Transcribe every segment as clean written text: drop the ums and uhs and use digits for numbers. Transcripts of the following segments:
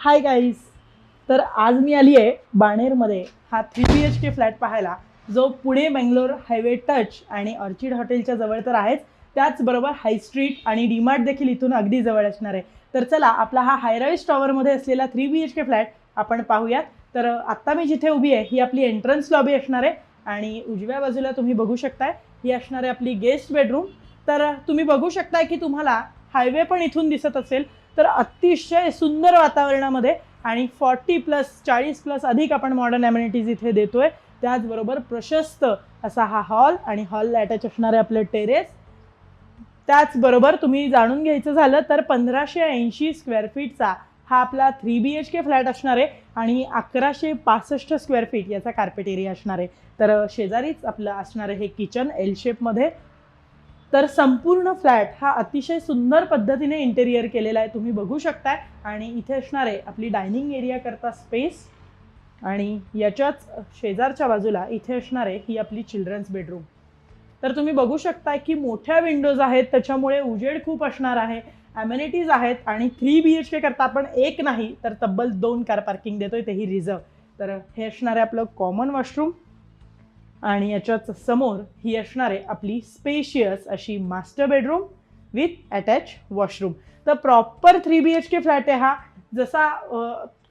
Hi guys. तर आज मी आली आहे बाणेरमध्ये हा 3 BHK फ्लॅट पाहायला, जो पुणे बेंगलोर हायवे टच आणि ऑर्चिड हॉटेलच्या जवळ तर आहेच, त्याचबरोबर हाय स्ट्रीट आणि डीमार्ट देखील इथून अगदी जवळ असणार आहे. तर चला आपला हा हायराईज टॉवरमध्ये असलेला 3 BHK फ्लॅट आपण पाहूयात. तर आत्ता मी जिथे उभी आहे ही आपली एंट्रन्स लॉबी असणार आहे आणि उजव्या बाजूला तुम्ही बघू शकताय ही असणार आहे आपली गेस्ट बेडरूम. तर तुम्ही बघू शकताय की तुम्हाला हायवे पण इथून दिसत असेल. तर अतिशय सुंदर वातावरणामध्ये आणि 40+ अधिक आपण मॉडर्न ॲम्युनिटीज इथे देतोय. त्याचबरोबर प्रशस्त असा हा हॉल आणि हॉलला अटॅच असणारे आपलं टेरेस. त्याचबरोबर तुम्ही जाणून घ्यायचं झालं तर 1580 स्क्वेअर फीटचा हा आपला 3 BHK फ्लॅट असणार आहे आणि 1165 स्क्वेअर फीट याचा कार्पेट एरिया असणार आहे. तर शेजारीच आपलं असणार आहे हे किचन एल शेपमध्ये. तर संपूर्ण फ्लॅट हा अतिशय सुंदर पद्धतीने इंटेरियर केलेला आहे, तुम्ही बघू शकताय. आणि इथे असणार आहे आपली डायनिंग एरिया करता स्पेस आणि याच्याच शेजारच्या बाजूला इथे असणार आहे ही आपली चिल्ड्रन्स बेडरूम. तर तुम्ही बघू शकताय की मोठ्या विंडोज आहेत, त्याच्यामुळे उजेड खूप असणार आहे. ॲम्युनिटीज आहेत आणि 3 BHK करता आपण एक नाही तर तब्बल 2 कार पार्किंग देतोय, तेही रिझर्व. तर हे असणार आहे आपलं कॉमन वॉशरूम आणि याच्याच समोर ही असणार आहे आपली स्पेशियस अशी master bedroom with attach washroom. तर प्रॉपर 3 BHK फ्लॅट आहे हा, जसा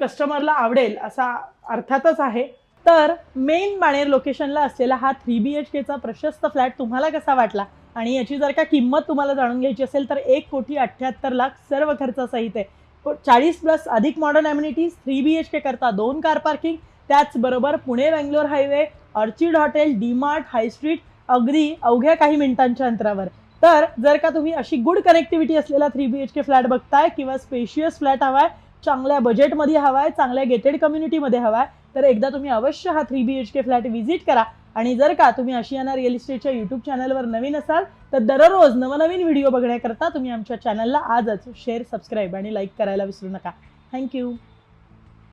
कस्टमरला आवडेल असा अर्थातच आहे. तर मेन बाणेर लोकेशनला असलेला हा 3 BHKचा प्रशस्त फ्लॅट तुम्हाला कसा वाटला आणि याची जर का किंमत तुम्हाला जाणून घ्यायची असेल तर 1,78,00,000 सर्व खर्चासहित आहे. 40+ अधिक मॉडर्न ॲम्युनिटीज, 3 BHK करता 2 कार पार्किंग, त्याचबरोबर Pune Bangalore highway, Orchid hotel, DMart, high street अगदी अवघ्या काही मिनिटांच्या अंतरावर. तर जर का तुम्ही अशी गुड कनेक्टिव्हिटी असलेला 3 BHK फ्लॅट बघताय किंवा स्पेशियस फ्लॅट हवाय, चांगल्या बजेटमध्ये हवाय, चांगल्या गेटेड कम्युनिटीमध्ये हवाय, तर एकदा तुम्ही अवश्य हा 3 BHK फ्लॅट व्हिजिट करा. आणि जर का तुम्ही आशियाना रिअल इस्टेटच्या यूट्यूब चॅनलवर नवीन असाल तर दररोज नवनवीन व्हिडिओ बघण्याकरता तुम्ही आमच्या चॅनलला आजच शेअर, सबस्क्राईब आणि लाईक करायला विसरू नका. थँक्यू.